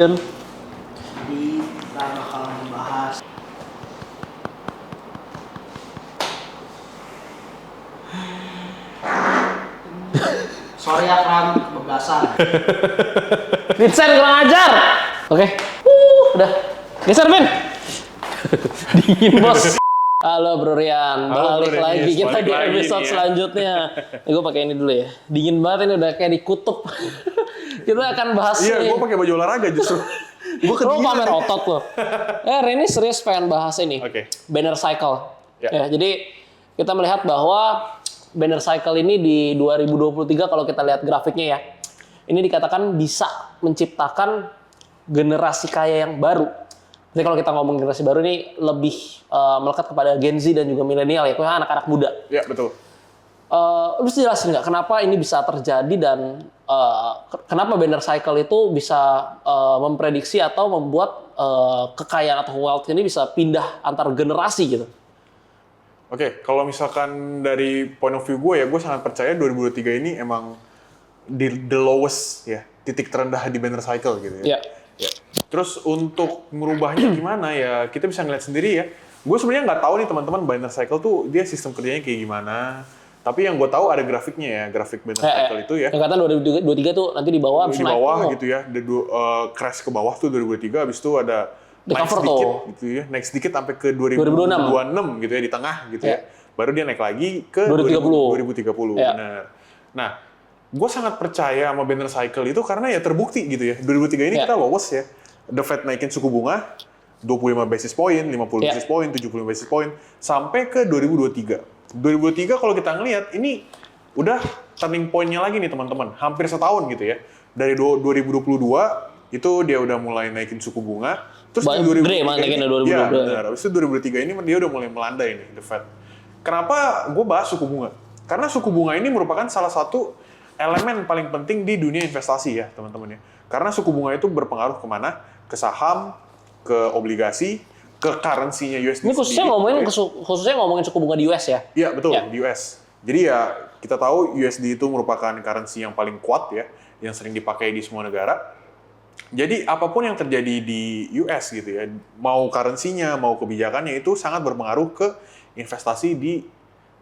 Dan Jadi kita bakal membahas sorry ya Kram, kebablasan. Vincent kurang ajar. Oke. Udah. Geser, Vin. Dingin, Bos. Halo Bro Rian, balik Bro lagi Dennis, kita balik di lagi episode nih ya. selanjutnya. Gue pakai ini dulu ya. Dingin banget ini, udah kayak di kutub. Kita akan bahas Iya, nih. gue pakai baju olahraga justru. Gue Lo kedinginan. pamer otot lo. Ini serius pengen bahas ini. Oke. Banner cycle. Ya. Jadi kita melihat bahwa banner cycle ini di 2023 kalau kita lihat grafiknya ya. Ini dikatakan bisa menciptakan generasi kaya yang baru. Jadi kalau kita ngomong generasi baru ini lebih melekat kepada Gen Z dan juga milenial ya, kayak anak-anak muda. Ya, betul. Lu bisa jelasin nggak kenapa ini bisa terjadi dan kenapa banner cycle itu bisa memprediksi atau membuat kekayaan atau wealth ini bisa pindah antar generasi gitu? Oke, kalau misalkan dari point of view gue sangat percaya 2023 ini emang the lowest ya, titik terendah di banner cycle gitu ya. Ya. Ya. Terus untuk merubahnya gimana ya, kita bisa ngeliat sendiri ya. Gue sebenarnya nggak tahu nih teman-teman banner cycle tuh dia sistem kerjanya kayak gimana. Tapi yang gue tahu ada grafiknya ya, grafik banner cycle itu ya. Yang kata 2023 tuh nanti di bawah Di bawah gitu ya, ada crash ke bawah tuh 2023, habis itu ada naik Recover sedikit tuh. gitu ya, naik sedikit sampai ke 2026 gitu ya, di tengah gitu Ya. ya. Baru dia naik lagi ke 2030. 2030, Ya. benar. Nah, gue sangat percaya sama banner cycle itu karena ya terbukti gitu ya. 2023 ini Ya. kita lowest ya. The Fed naikin suku bunga 25 basis point, 50 Ya. basis point, 75 basis point sampai ke 2023. 2023 kalau kita ngelihat ini udah turning point-nya lagi nih teman-teman. Hampir setahun gitu ya. Dari 2022 itu dia udah mulai naikin suku bunga. Terus di 2023 gede emang naikinnya 2022. Iya, benar. Habis itu 2023 ini dia udah mulai melandai nih, The Fed. Kenapa gue bahas suku bunga? Karena suku bunga ini merupakan salah satu elemen paling penting di dunia investasi ya, teman-teman ya. Karena suku bunga itu berpengaruh kemana? Ke saham, ke obligasi, ke currency-nya USD. Ini khususnya ngomongin suku bunga di US ya? Iya, betul, Ya. di US. Jadi ya, kita tahu USD itu merupakan currency yang paling kuat ya, yang sering dipakai di semua negara. Jadi, apapun yang terjadi di US gitu ya, mau currency-nya, mau kebijakannya itu sangat berpengaruh ke investasi di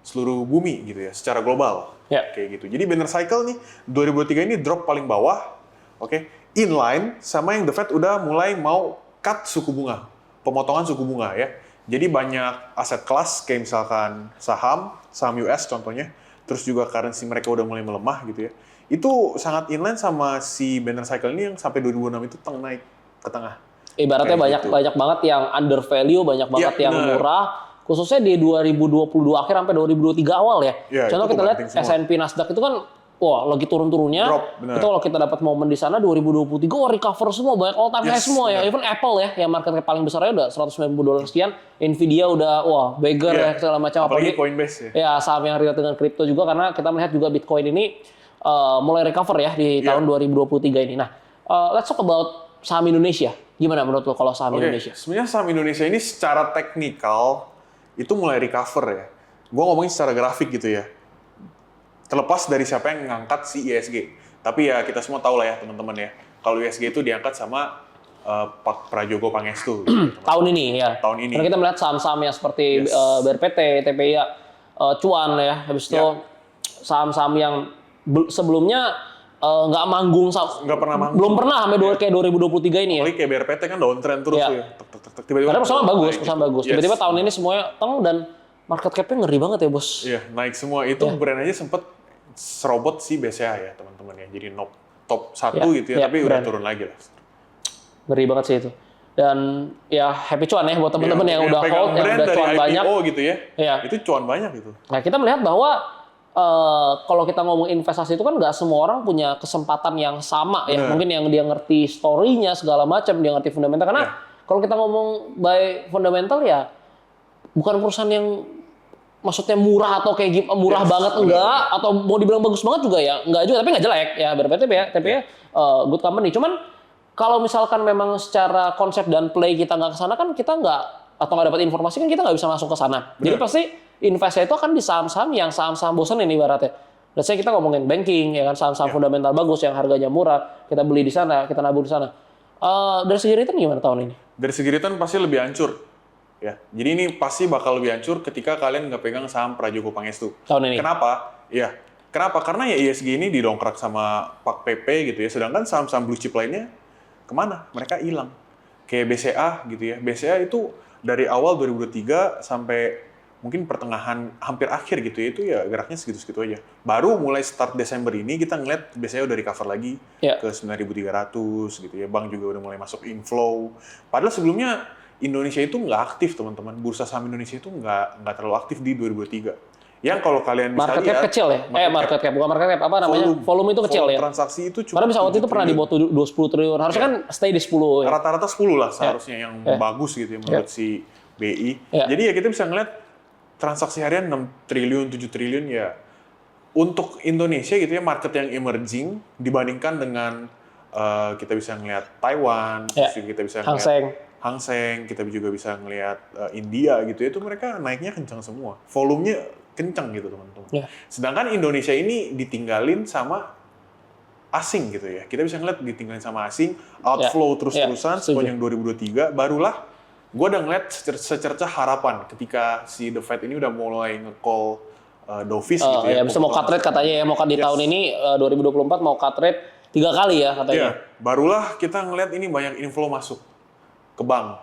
seluruh bumi gitu ya, secara global. Ya. Kayak gitu. Jadi, banner cycle nih, 2023 ini drop paling bawah, oke, inline sama yang The Fed udah mulai mau cut suku bunga, pemotongan suku bunga ya. Jadi banyak aset kelas kayak misalkan saham US contohnya, terus juga currency mereka udah mulai melemah gitu ya. Itu sangat inline sama si banner cycle ini yang sampai 2006 itu naik ke tengah. Ibaratnya Kayak gitu. banyak banget yang under value, banyak banget Iya, yang bener. murah. Khususnya di 2022 akhir sampai 2023 awal ya. Iya, Contoh itu kita lihat kebanting semua. S&P Nasdaq itu kan wah lagi turun-turunnya. Drop, bener. Itu kalau kita dapat momen di sana 2023 wah recover semua, banyak all time high Yes, semua ya. bener. Even Apple ya yang market cap paling besarnya udah $190 sekian. Nvidia udah wah beggar Iya. ya segala macam. Apalagi Coinbase ya. Ya saham yang relate dengan kripto juga karena kita melihat juga Bitcoin ini mulai recover ya di Iya. tahun 2023 ini. Nah, let's talk about saham Indonesia. Gimana menurut lo kalau saham Oke, Indonesia? sebenarnya saham Indonesia ini secara teknikal itu mulai recover ya. Gue ngomongin secara grafik gitu ya. Terlepas dari siapa yang ngangkat si ISG. Tapi ya kita semua tahu lah ya teman-teman ya. Kalau ISG itu diangkat sama Pak Prajogo Pangestu. Gitu, Tahun ini ya. Tahun ini. Karena kita melihat saham-saham yang seperti Yes. BRPT, TPIA, Cuan ya. Habis itu Ya. saham-saham yang sebelumnya nggak manggung, Nggak pernah manggung. belum pernah sampai kayak 2023 ini ya. Apalagi kayak BRPT kan downtrend terus Iya. tuh ya. Tek, tek, tek, tek. Tiba-tiba Padahal perusahaan bagus, naik perusahaan gitu. bagus. Yes. Tiba-tiba tahun ini semuanya teng dan market cap-nya ngeri banget ya bos. Iya, naik semua. Itu Iya. brand aja sempet serobot si BCA ya teman-teman ya. Jadi top 1 Iya, gitu ya, iya, tapi udah brand. turun lagi lah. Ngeri banget sih itu. Dan ya happy cuan ya buat teman-teman yang udah pegang hold, yang brand udah dari cuan IPO banyak. gitu ya. Iya. Itu cuan banyak gitu. Nah kita melihat bahwa kalau kita ngomong investasi itu kan nggak semua orang punya kesempatan yang sama ya. Bener. Mungkin yang dia ngerti story-nya segala macam, dia ngerti fundamental. Karena Ya. kalau kita ngomong by fundamental ya bukan perusahaan yang maksudnya murah atau kayak murah Yes, banget bener. enggak, atau mau dibilang bagus banget juga ya enggak juga, tapi nggak jelek ya BRPT ya, tapi ya good company. Cuman kalau misalkan memang secara konsep dan play kita nggak ke sana kan kita nggak, atau nggak dapat informasi kan kita nggak bisa masuk ke sana. Jadi Bener. pasti investasi itu akan di saham-saham yang saham-saham bosan ini ibaratnya. Let's say kita ngomongin banking ya kan, saham-saham Ya. fundamental bagus yang harganya murah, kita beli di sana, kita nabung di sana. Dari segi return gimana tahun ini? Dari segi return pasti lebih hancur. Ya, jadi ini pasti bakal lebih hancur ketika kalian nggak pegang saham Prajogo Pangestu. Tahun ini? Kenapa? Ya, kenapa? Karena ya ISG ini didongkrak sama Pak PP gitu ya, sedangkan saham-saham blue chip lainnya kemana? Mereka hilang. Kayak BCA gitu ya. BCA itu dari awal 2023 sampai mungkin pertengahan hampir akhir gitu ya, itu ya geraknya segitu-segitu aja. Baru mulai start Desember ini kita ngeliat BCA udah recover lagi ke 9.300 gitu ya. Bank juga udah mulai masuk inflow. Padahal sebelumnya Indonesia itu nggak aktif, teman-teman. Bursa saham Indonesia itu nggak terlalu aktif di 2023. Yang kalau kalian bisa Market cap lihat, kecil ya? Market cap, bukan market cap, apa namanya? Volume itu kecil ya? Transaksi itu cuma Karena bisa waktu itu pernah di bawah 20 triliun. Harusnya kan stay di 10 ya? Rata-rata 10 lah seharusnya yang bagus gitu ya menurut si BI. Jadi ya kita bisa ngeliat transaksi harian 6 triliun, 7 triliun ya. Untuk Indonesia gitu ya, market yang emerging dibandingkan dengan kita bisa ngeliat Taiwan, terus kita bisa ngeliat Hang Seng, kita juga bisa ngeliat India gitu ya, itu mereka naiknya kencang semua. Volumenya kencang gitu teman-teman. Sedangkan Indonesia ini ditinggalin sama asing gitu ya. Kita bisa ngeliat ditinggalin sama asing, outflow terus-terusan sepanjang 2023, barulah gue udah ngeliat secerca harapan ketika si The Fed ini udah mulai nge-call dovish gitu ya. Bisa mau cut rate katanya ya, mau cut di tahun ini 2024 mau cut rate 3 kali ya katanya. Barulah kita ngeliat ini banyak inflow masuk ke bank.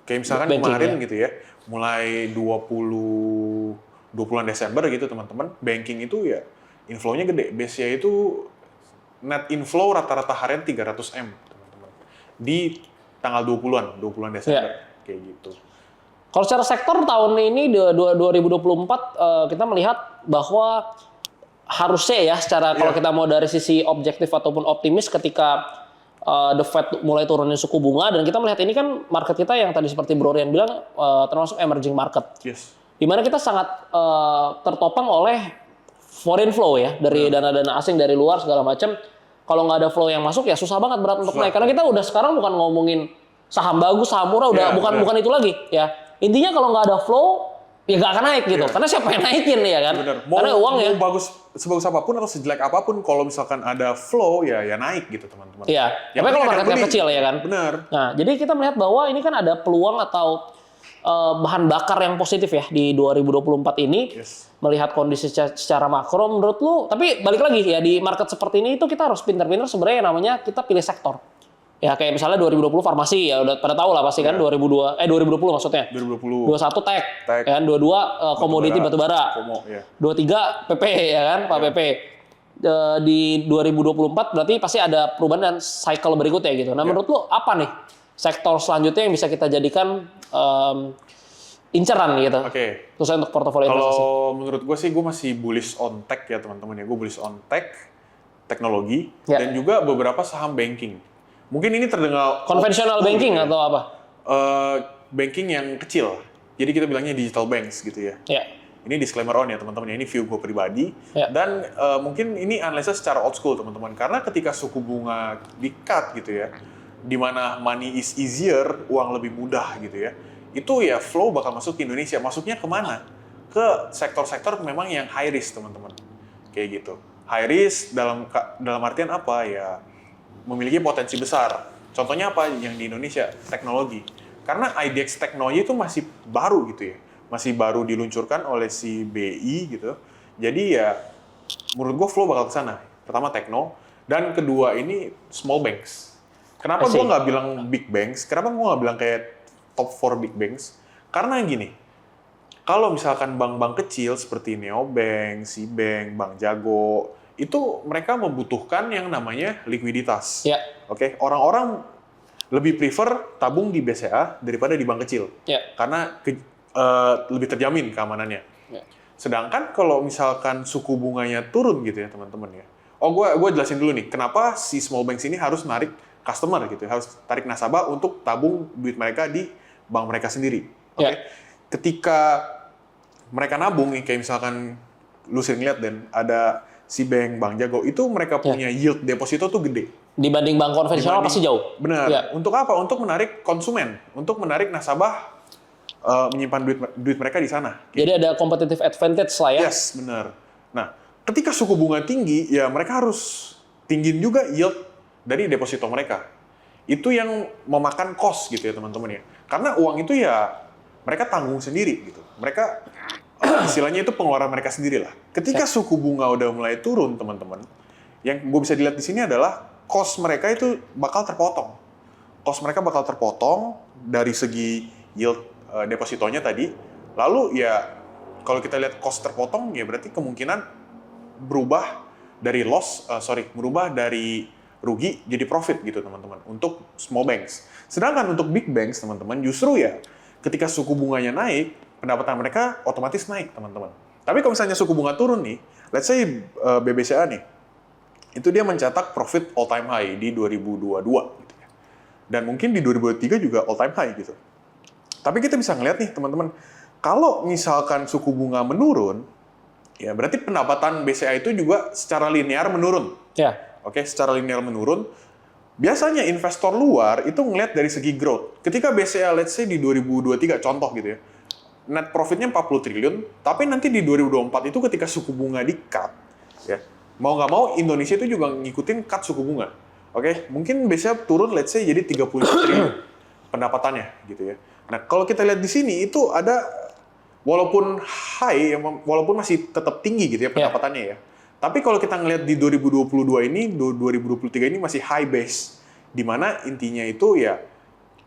Kayak misalkan kemarin gitu ya, mulai 20-an Desember gitu teman-teman, banking itu ya inflow-nya gede. BCA itu net inflow rata-rata harian 300M teman-teman. Di tanggal 20-an Desember. Kayak gitu. Kalau secara sektor tahun ini 2024 kita melihat bahwa harusnya ya secara kalau kita mau dari sisi objektif ataupun optimis ketika The Fed mulai turunin suku bunga, dan kita melihat ini kan market kita yang tadi seperti Bro Rian bilang termasuk emerging market. Di mana kita sangat tertopang oleh foreign flow ya, dari dana-dana asing dari luar segala macam. Kalau nggak ada flow yang masuk ya susah banget berat untuk naik, karena kita udah sekarang bukan ngomongin saham bagus, saham murah, udah bukan itu lagi ya. Intinya kalau nggak ada flow ya nggak akan naik gitu. Karena siapa yang naikin ya kan? Karena uang mau bagus sebagus apapun atau sejelek apapun, kalau misalkan ada flow ya naik gitu teman-teman. Iya. Tapi kalau marketnya kecil ya kan. Benar. Nah, jadi kita melihat bahwa ini kan ada peluang atau bahan bakar yang positif ya di 2024 ini. Melihat kondisi secara makro menurut lu, tapi balik lagi ya di market seperti ini itu kita harus pintar-pintar sebenarnya yang namanya kita pilih sektor. Ya kayak misalnya 2020 farmasi ya udah pada tahu lah pasti kan 2020 maksudnya. 2020. 21 tech. Kan 22 komoditi batubara. 23 PP ya kan Pak PP. Di 2024 berarti pasti ada perubahan dan cycle berikutnya gitu. Nah, menurut lu apa nih sektor selanjutnya yang bisa kita jadikan inceran gitu? Terus untuk portofolio investasi. Kalau menurut gue sih gue masih bullish on tech ya teman-teman ya. Gue bullish on tech, teknologi dan juga beberapa saham banking. Mungkin ini terdengar konvensional banking atau apa? Banking yang kecil. Jadi kita bilangnya digital banks gitu ya. Ini disclaimer on ya teman-teman. Ini view gue pribadi. Dan mungkin ini analisa secara old school teman-teman. Karena ketika suku bunga di-cut gitu ya, di mana money is easier, uang lebih mudah gitu ya, itu ya flow bakal masuk ke Indonesia. Masuknya kemana? Ke sektor-sektor memang yang high risk teman-teman. Kayak gitu. High risk dalam artian apa ya? Memiliki potensi besar. Contohnya apa yang di Indonesia? Teknologi. Karena IDX teknologi itu masih baru gitu ya. Masih baru diluncurkan oleh si BI gitu. Jadi ya menurut gue flow bakal ke sana. Pertama tekno, dan kedua ini small banks. Kenapa gue nggak bilang big banks? Kenapa gue nggak bilang kayak top 4 big banks? Karena gini, kalau misalkan bank-bank kecil seperti Neobank, Sibank, Bank Jago, itu mereka membutuhkan yang namanya likuiditas. Orang-orang lebih prefer tabung di BCA daripada di bank kecil. Karena lebih terjamin keamanannya. Sedangkan kalau misalkan suku bunganya turun gitu ya teman-teman ya. Gue jelasin dulu nih, kenapa si small banks ini harus narik customer gitu ya, harus tarik nasabah untuk tabung duit mereka di bank mereka sendiri. Ketika mereka nabung nih, kayak misalkan lu sering lihat dan ada Sibank, Bank Jago, itu mereka punya yield deposito tuh gede. Dibanding bank konvensional pasti jauh. Benar. Untuk apa? Untuk menarik konsumen, untuk menarik nasabah menyimpan duit mereka di sana. Jadi ada competitive advantage lah ya. Yes, benar. Nah, ketika suku bunga tinggi, ya mereka harus tinggiin juga yield dari deposito mereka. itu yang memakan cost gitu ya teman-teman ya. Karena uang itu ya mereka tanggung sendiri gitu. Mereka istilahnya itu pengeluaran mereka sendiri lah. Ketika suku bunga udah mulai turun teman-teman, yang gue bisa dilihat di sini adalah cost mereka itu bakal terpotong. Cost mereka bakal terpotong dari segi yield depositonya tadi. Lalu ya kalau kita lihat cost terpotong ya berarti kemungkinan berubah dari rugi jadi profit gitu teman-teman untuk small banks. Sedangkan untuk big banks teman-teman justru ya ketika suku bunganya naik, pendapatan mereka otomatis naik teman-teman. Tapi kalau misalnya suku bunga turun nih, let's say BBCA nih, itu dia mencetak profit all time high di 2022 gitu ya. Dan mungkin di 2023 juga all time high gitu. Tapi kita bisa ngeliat nih teman-teman, kalau misalkan suku bunga menurun, ya berarti pendapatan BCA itu juga secara linear menurun. Ya. Oke, secara linear menurun. Biasanya investor luar itu ngeliat dari segi growth. Ketika BCA let's say di 2023 contoh gitu ya, net profitnya 40 triliun, tapi nanti di 2024 itu ketika suku bunga di-cut, ya, mau nggak mau Indonesia itu juga ngikutin cut suku bunga. Oke, mungkin BCA turun let's say jadi 30 triliun pendapatannya gitu ya. Nah, kalau kita lihat di sini itu ada walaupun high, walaupun masih tetap tinggi gitu ya pendapatannya ya. Tapi kalau kita ngelihat di 2022 ini, 2023 ini masih high base, di mana intinya itu ya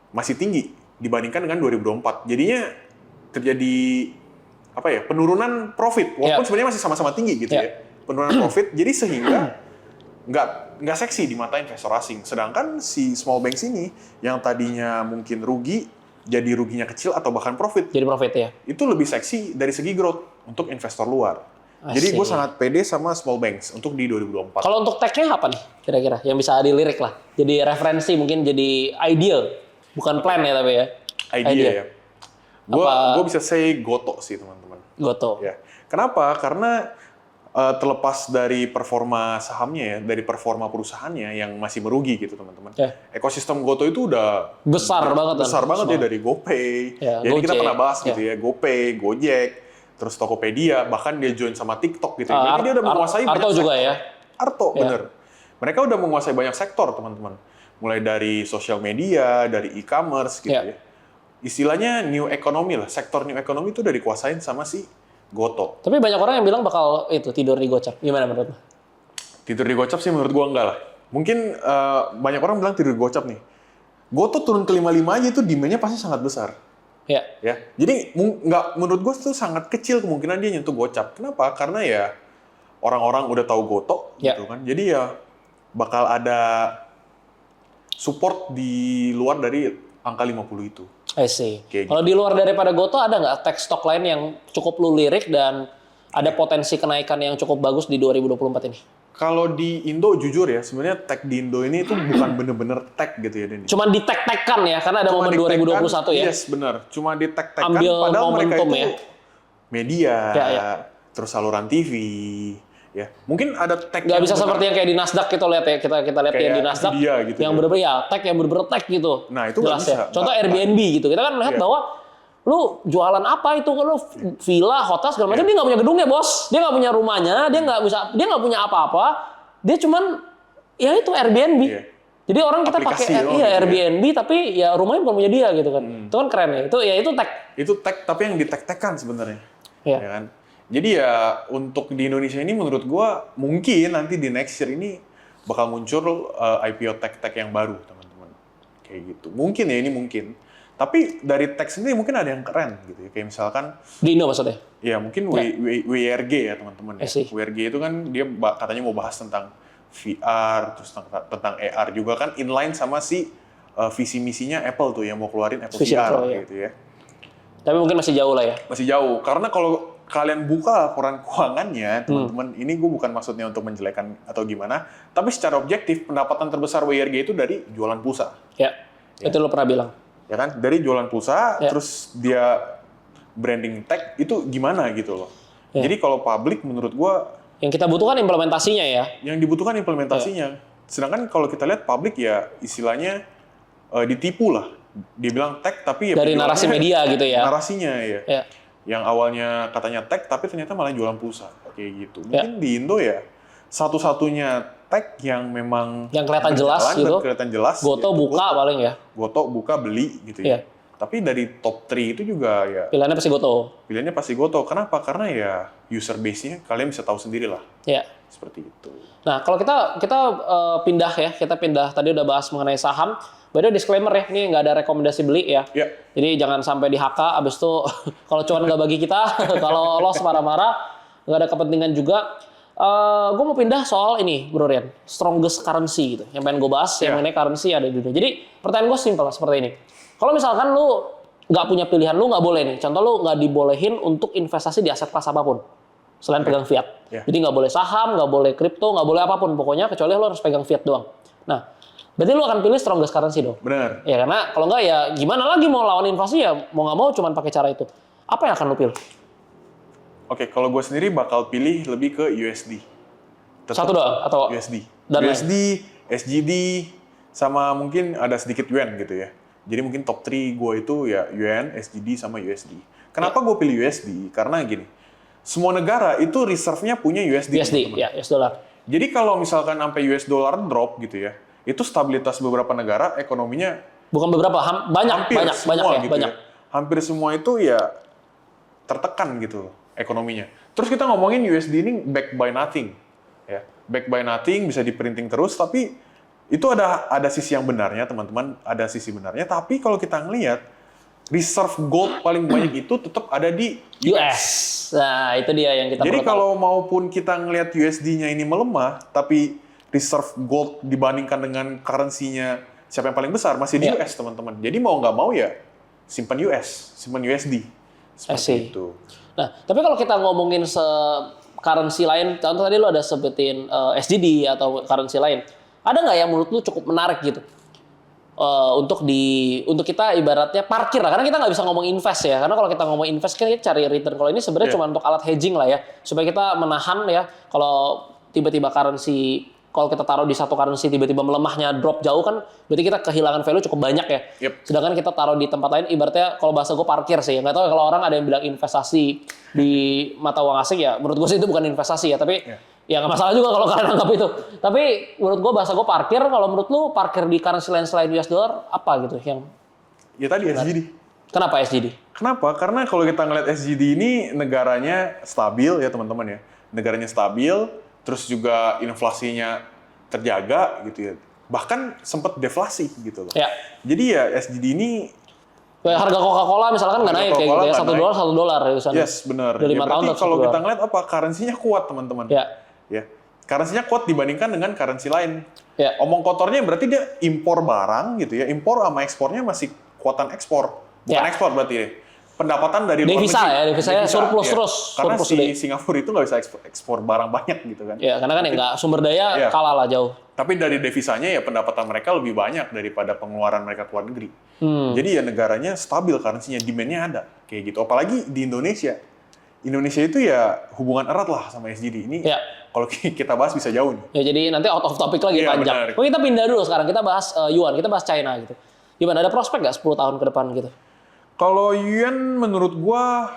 masih tinggi dibandingkan dengan 2024. Jadinya terjadi penurunan profit, walaupun sebenarnya masih sama-sama tinggi gitu ya. Penurunan profit, jadi sehingga nggak seksi di mata investor asing. Sedangkan si small banks ini yang tadinya mungkin rugi, jadi ruginya kecil atau bahkan profit. Jadi profit ya. Itu lebih seksi dari segi growth untuk investor luar. Jadi gue sangat pede sama small banks untuk di 2024. Kalau untuk tag-nya apa nih kira-kira yang bisa dilirik lah? Jadi referensi mungkin jadi ideal, bukan plan ya tapi ya. Idea ya. Gue bisa say Goto sih teman-teman. Goto. Ya. Kenapa? Karena terlepas dari performa sahamnya ya, dari performa perusahaannya yang masih merugi gitu teman-teman. Ekosistem Goto itu udah besar banget ya dari GoPay. Jadi kita pernah bahas gitu ya, GoPay, Gojek, terus Tokopedia, bahkan dia join sama TikTok gitu. Jadi dia udah menguasai banyak sektor. Arto juga ya. Arto, bener. Mereka udah menguasai banyak sektor teman-teman. Mulai dari sosial media, dari e-commerce gitu ya. Istilahnya new economy lah, sektor new economy itu udah dikuasain sama si Goto. Tapi banyak orang yang bilang bakal tidur di gocap. Gimana menurut lo? Tidur di gocap sih menurut gua enggak lah. Mungkin banyak orang bilang tidur di gocap nih. Goto turun ke 55 aja itu demand-nya pasti sangat besar. Ya. Jadi menurut gua itu sangat kecil kemungkinan dia nyentuh gocap. Kenapa? Karena ya orang-orang udah tahu Goto gitu kan. Jadi ya bakal ada support di luar dari angka 50 itu. I see. Gitu. Kalau di luar daripada Goto ada nggak tech stock lain yang cukup lu lirik dan ada potensi kenaikan yang cukup bagus di 2024 ini? Kalau di Indo jujur ya, sebenarnya tech di Indo ini itu bukan bener-bener tech gitu ya, Dendi. Cuman di tech-techkan ya, karena ada momen 2021 ya. Yes, benar. Cuma di tech-techkan, ambil padahal mereka itu ya. Media, terus saluran TV, ya. Mungkin ada tech nggak bisa seperti yang kayak di Nasdaq kita lihat ya, kita lihat ya di Nasdaq gitu yang bener-bener ya tech, yang bener-bener tech gitu. Nah, itu jelas nggak bisa. Ya. Contoh Airbnb gitu, kita kan lihat bahwa lu jualan apa itu, lu villa, hotel segala macam, dia nggak punya gedungnya bos, dia nggak punya rumahnya, dia nggak punya apa-apa, dia cuman ya itu Airbnb. Jadi orang kita pakai Airbnb tapi ya rumahnya bukan punya dia gitu kan. Itu kan keren ya. Itu tech. Itu tech tapi yang di tech-techkan sebenarnya. Ya kan? Jadi ya untuk di Indonesia ini menurut gua mungkin nanti di next year ini bakal muncul IPO tech-tech yang baru teman-teman. Kayak gitu. Mungkin ya ini mungkin. Tapi dari tech sendiri mungkin ada yang keren gitu ya. Kayak misalkan di Indo maksudnya? Ya mungkin WRG ya teman-teman. WRG itu kan dia katanya mau bahas tentang VR, terus tentang AR juga kan inline sama si visi misinya Apple tuh yang mau keluarin Apple VR gitu ya. Tapi mungkin masih jauh lah ya. Masih jauh, karena kalau kalian buka laporan keuangannya, teman-teman, ini gue bukan maksudnya untuk menjelekan atau gimana, tapi secara objektif pendapatan terbesar WRG itu dari jualan pulsa. Itu lo pernah bilang. Ya kan, dari jualan pulsa, terus dia branding tech itu gimana gitu loh. Jadi kalau publik menurut gua yang kita butuhkan implementasinya ya. Yang dibutuhkan implementasinya. Sedangkan kalau kita lihat publik ya istilahnya ditipu lah. Dia bilang tech tapi ya dari narasi media gitu ya. Narasinya ya. Yang awalnya katanya tech tapi ternyata malah jualan pulsa kayak gitu. Mungkin di Indo ya satu-satunya tag yang memang Yang kelihatan jelas berjalan dan gitu. kelihatan jelas. Goto yaitu buka paling ya. Goto buka beli gitu Iya. ya. Tapi dari top 3 itu juga ya Pilihannya pasti Goto. pilihannya pasti Goto. Kenapa? Karena ya user base-nya kalian bisa tahu sendiri lah. Ya. Seperti itu. Nah, kalau kita pindah ya, kita pindah tadi udah bahas mengenai saham. By the way, disclaimer ya, ini nggak ada rekomendasi beli ya. Ya. Jadi jangan sampai di HK, abis itu kalau cuan nggak bagi kita, kalau loss marah-marah, nggak ada kepentingan juga. Gue mau pindah soal ini, Bro Rian, strongest currency gitu. Yang pengen gue bahas, yang mengenai currency ada di dunia. Jadi pertanyaan gue simpel seperti ini. Kalau misalkan lu nggak punya pilihan, lu nggak boleh nih. Contoh lu nggak dibolehin untuk investasi di aset kelas apapun. Selain pegang fiat. Ya. Jadi nggak boleh saham, nggak boleh kripto, nggak boleh apapun. Pokoknya kecuali lu harus pegang fiat doang. Nah, berarti lu akan pilih strongest currency dong? Benar. Ya karena kalau nggak ya gimana lagi mau lawan inflasi ya mau nggak mau cuman pakai cara itu. Apa yang akan lu pilih? Oke, kalau gue sendiri bakal pilih lebih ke USD. Tetap Satu doang atau USD. dan USD, SGD, sama mungkin ada sedikit yuan gitu ya. Jadi mungkin top 3 gue itu ya yuan, SGD, sama USD. Kenapa gue pilih USD? Karena gini, semua negara itu reserve-nya punya USD. USD teman-teman. ya US dollar. Jadi kalau misalkan sampai US dollar drop gitu ya, itu stabilitas beberapa negara ekonominya Bukan beberapa, banyak semua ya, gitu banyak. ya. Hampir semua itu ya tertekan gitu ekonominya. Terus kita ngomongin USD ini back by nothing. Ya, back by nothing bisa di-printing terus, tapi itu ada sisi yang benarnya, teman-teman, ada sisi benarnya. Tapi kalau kita ngelihat reserve gold paling banyak itu tetap ada di US. Nah, itu dia yang kita Jadi perlu tahu. kalau maupun kita ngelihat USD-nya ini melemah, tapi reserve gold dibandingkan dengan currency-nya siapa yang paling besar masih di Ya. US, teman-teman. Jadi mau nggak mau ya simpan simpan USD. I see. Seperti itu. Nah, tapi kalau kita ngomongin currency lain, contoh tadi lu ada sebutin SGD atau currency lain. Ada nggak yang menurut lu cukup menarik gitu? Untuk kita ibaratnya parkir lah, karena kita nggak bisa ngomong invest ya, karena kalau kita ngomong invest kan kita cari return. Kalau ini sebenarnya cuma untuk alat hedging lah ya, supaya kita menahan ya kalau tiba-tiba currency, kalau kita taruh di satu currency tiba-tiba melemahnya drop jauh kan, berarti kita kehilangan value cukup banyak ya. Yep. Sedangkan kita taruh di tempat lain, ibaratnya kalau bahasa gue parkir sih, nggak tahu kalau orang ada yang bilang investasi di mata uang asing ya, menurut gue sih itu bukan investasi ya, tapi ya nggak masalah juga kalau kalian anggap itu. Tapi menurut gue bahasa gue parkir. Kalau menurut lu parkir di currency lain selain US dollar apa gitu yang? Ya tadi SGD. Kenapa SGD? Kenapa? Karena kalau kita ngeliat SGD ini negaranya stabil ya teman-teman ya. Negaranya stabil, terus juga inflasinya terjaga gitu ya. Bahkan sempat deflasi gitu loh. Ya. Jadi ya SGD ini Kayak harga Coca-Cola misalkan nggak naik kayak gitu ya, $1 ya di sana. yes, benar. Udah 5 Ya, tahun berarti tetap kalau $1. kita ngeliat apa, currency-nya kuat, teman-teman. Ya. Currency-nya kuat dibandingkan dengan currency lain. Ya. Omong kotornya berarti dia impor barang gitu ya. Impor sama ekspornya masih kuatan ekspor. Bukan Ya. ekspor berarti ya. Pendapatan dari luar Devisa negeri. ya, devisanya surplus ya. terus. Karena Surplus si gede. Singapura itu nggak bisa ekspor barang banyak gitu kan. Ya, karena kan ya nggak sumber daya Ya. kalah lah jauh. Tapi dari devisanya ya pendapatan mereka lebih banyak daripada pengeluaran mereka ke luar negeri. Jadi ya negaranya stabil currency-nya, demand-nya ada. Kayak gitu. Apalagi di Indonesia. Indonesia itu ya hubungan erat lah sama SGD. Ini Ya. kalau kita bahas bisa jauh nih. Ya jadi nanti out of topic lagi Iya, panjang. benar. Oke, kita pindah dulu sekarang. Kita bahas yuan, kita bahas China gitu. Gimana, ada prospek nggak 10 tahun ke depan gitu? Kalau yuan menurut gua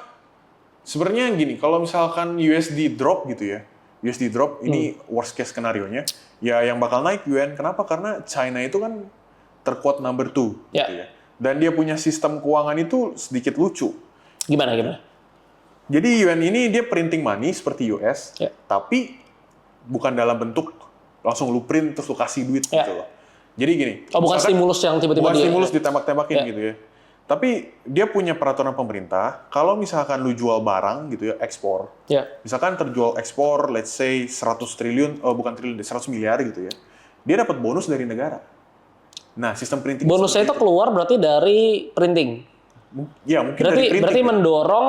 sebenarnya gini, kalau misalkan USD drop gitu ya. USD drop ini worst case skenario-nya. Ya yang bakal naik yuan. Kenapa? Karena China itu kan terkuat number 2 Ya. gitu ya. Dan dia punya sistem keuangan itu sedikit lucu. Gimana? Jadi yuan ini dia printing money seperti US, Ya. tapi bukan dalam bentuk langsung lu print terus lu kasih duit Ya. gitu loh. Jadi gini. Oh, bukan misalkan- stimulus yang tiba-tiba bukan stimulus ditembak-tembakin Ya. gitu ya. Tapi dia punya peraturan pemerintah, kalau misalkan lu jual barang gitu ya, ekspor. Ya. Misalkan terjual ekspor, let's say 100 triliun, bukan triliun, 100 miliar gitu ya. Dia dapat bonus dari negara. Nah, sistem printing Bonusnya itu seperti keluar berarti dari printing. Ya, mungkin dari printing. Berarti ya. mendorong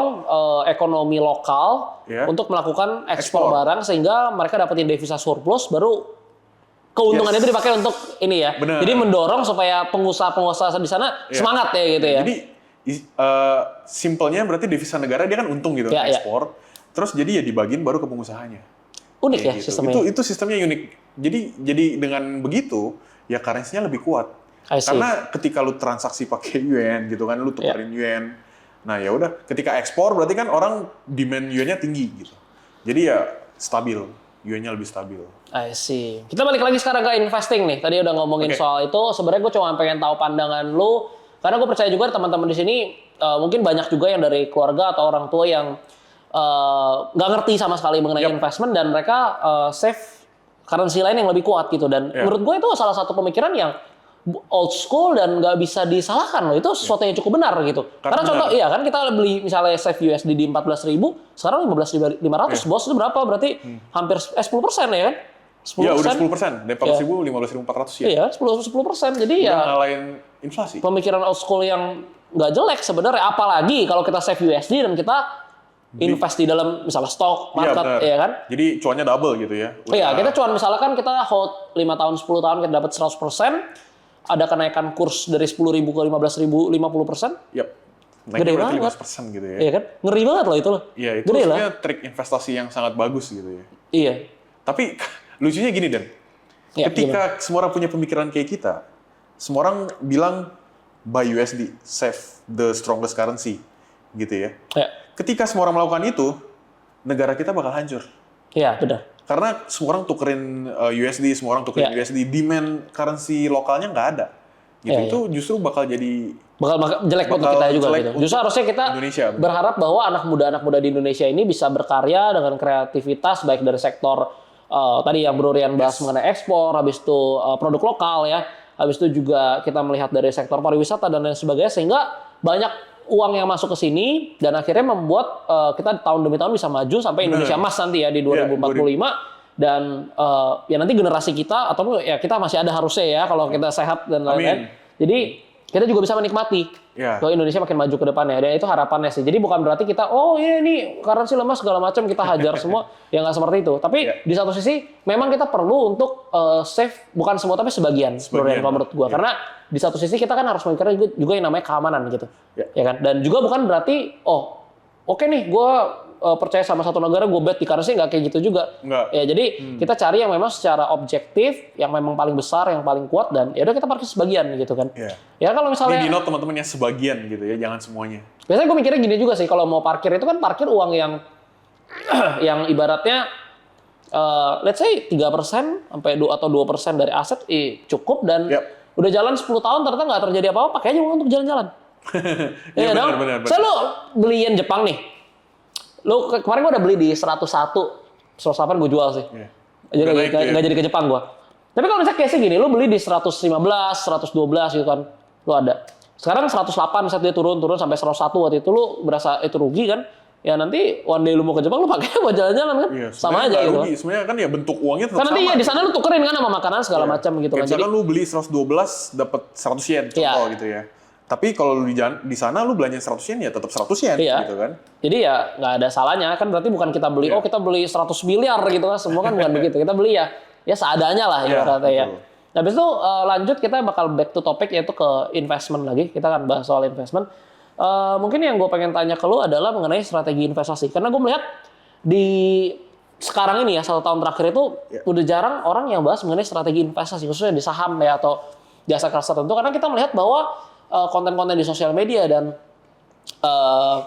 ekonomi lokal Ya. untuk melakukan ekspor Ekspor. barang sehingga mereka dapetin devisa surplus, baru keuntungannya Yes. itu dipakai untuk ini ya. Benar. Jadi mendorong supaya pengusaha-pengusaha di sana Ya. semangat ya gitu ya. Jadi simpelnya berarti devisa negara dia kan untung gitu Ya, ya. ekspor. Terus jadi ya dibagiin baru ke pengusahanya. Unik ya Kayak gitu. sistemnya. Itu sistemnya unik. Jadi dengan begitu ya currency-nya lebih kuat. I see. Karena ketika lu transaksi pakai yuan gitu kan, lu tukerin yuan. Nah ya udah, ketika ekspor berarti kan orang demand yuannya tinggi gitu. Jadi ya stabil, yuannya lebih stabil. I see. Kita balik lagi sekarang ke investing nih. Tadi udah ngomongin Oke. soal itu. Sebenarnya gue cuma pengen tahu pandangan lu. Karena gue percaya juga teman-teman di sini mungkin banyak juga yang dari keluarga atau orang tua yang nggak ngerti sama sekali mengenai Yap. investment dan mereka save currency lain yang lebih kuat gitu. Dan Ya. menurut gue itu salah satu pemikiran yang old school dan nggak bisa disalahkan loh. Itu sesuatu yang cukup benar gitu. Karena Karena contoh, benar. iya kan kita beli misalnya save USD di 14.000, sekarang 15.500, bos itu berapa? Berarti hampir 10% ya kan? 10%. Ya udah 10%, dari 400.000, 15.400 ya. Iya, 10%. Jadi Udah ya ngalahin inflasi. pemikiran old school yang nggak jelek sebenarnya. Apalagi kalau kita save USD dan kita invest di dalam misalnya stok, Iya, market, benar. ya kan? Jadi cuannya double gitu ya. Iya, kita cuan misalkan kita hold 5 tahun, 10 tahun kita dapat 100%, ada kenaikan kurs dari 10.000 ke 15.000, 50%. Yap. Gede Naiknya berarti banget. 15% gitu ya. Iya kan? Ngeri banget loh itu loh. Iya, itu Gede lah. sebenarnya trik investasi yang sangat bagus gitu ya. Iya. Tapi lucunya gini, Dan. Ya, Ketika semua orang punya pemikiran kayak kita, semua orang bilang buy USD, save the strongest currency, gitu ya. Ya, Ketika semua orang melakukan itu, negara kita bakal hancur. iya benar. Karena semua orang tukerin USD, semua orang tukerin Ya. USD, demand currency lokalnya nggak ada. Gitu. Ya, Itu justru bakal jadi Bakal jelek untuk Bakal kita juga jelek gitu. untuk Justru harusnya kita Indonesia, benar. berharap bahwa anak muda di Indonesia ini bisa berkarya dengan kreativitas baik dari sektor tadi yang Bro Rian bahas mengenai ekspor, habis itu produk lokal ya, habis itu juga kita melihat dari sektor pariwisata dan lain sebagainya sehingga banyak uang yang masuk ke sini dan akhirnya membuat kita tahun demi tahun bisa maju sampai Benar. Indonesia Emas nanti ya di 2045 dan ya nanti generasi kita atau ya kita masih ada harusnya ya kalau kita sehat dan lain-lain. Jadi kita juga bisa menikmati Ya. bahwa Indonesia makin maju ke depannya dan itu harapannya sih. Jadi bukan berarti kita oh iya ini currency lemah segala macam kita hajar semua ya nggak seperti itu. Tapi Ya. di satu sisi memang kita perlu untuk save bukan semua tapi sebagian kalau menurut gua. Ya. Karena di satu sisi kita kan harus memikirkan juga yang namanya keamanan gitu. Ya kan? Dan juga bukan berarti oh oke nih gua percaya sama satu negara gue bet di currency nggak kayak gitu juga. Nggak. Ya jadi kita cari yang memang secara objektif, yang memang paling besar, yang paling kuat dan ya udah kita parkir sebagian gitu kan. Ya. Ya kalau misalnya Ini di note teman-teman ya sebagian gitu ya, jangan semuanya. biasanya gue mikirnya gini juga sih kalau mau parkir itu kan parkir uang yang yang ibaratnya let's say 3% sampai 2 atau 2% dari aset cukup dan Yap. udah jalan 10 tahun ternyata nggak terjadi apa-apa, pakai aja uang untuk jalan-jalan. Iya, dong. benar. Saya lu beli yen Jepang nih. Lu kemarin gua udah beli di 101, 108 gue jual sih. Iya. Jadi Udah naik tuh ya. nggak jadi ke Jepang gua. Tapi kalau misalnya case gini, lu beli di 115, 112 gitu kan, lu ada. Sekarang 108 misalnya dia turun sampai 101 waktu itu lu berasa itu rugi kan? Ya nanti one day lu mau ke Jepang lu pakai buat jalan-jalan kan? Iya, Sama sebenarnya aja nggak gitu. rugi. Sebenarnya kan ya bentuk uangnya tetap Kan nanti sama. ya di sana lu tukerin kan sama makanan segala macam gitu kan. Kayak misalkan lu beli 112 dapat 100 yen contoh gitu ya. Tapi kalau lu di sana lu belanja 100 yen ya tetap 100 yen Iya. gitu kan. Jadi ya nggak ada salahnya kan berarti bukan kita beli Iya. oh kita beli 100 miliar gitu kan semua kan bukan begitu. Kita beli ya seadanya lah Iya, ibaratnya ya. betul. Nah, habis itu lanjut kita bakal back to topic yaitu ke investment lagi. Kita akan bahas soal investment. Mungkin yang gue pengen tanya ke lu adalah mengenai strategi investasi. Karena gue melihat di sekarang ini ya 1 tahun terakhir itu udah jarang orang yang bahas mengenai strategi investasi khususnya di saham ya atau di aset kelas tertentu karena kita melihat bahwa konten-konten di sosial media dan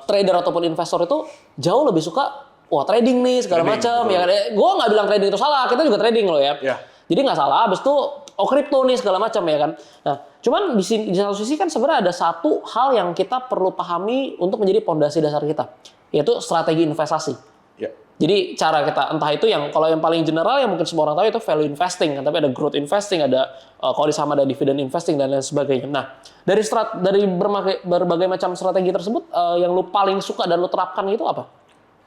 trader ataupun investor itu jauh lebih suka wah trading nih segala Trading, macam betul. ya kan. Gue nggak bilang trading itu salah, kita juga trading loh ya. Iya. Jadi nggak salah. Abis itu oh kripto nih segala macam ya kan. Nah, cuman di satu sisi kan sebenarnya ada satu hal yang kita perlu pahami untuk menjadi pondasi dasar kita, yaitu strategi investasi. Ya. Jadi cara kita entah itu yang kalau yang paling general yang mungkin semua orang tahu itu value investing kan, tapi ada growth investing, ada kalau di saham ada dividend investing dan lain sebagainya. Nah, dari berbagai macam strategi tersebut yang lu paling suka dan lu terapkan itu apa?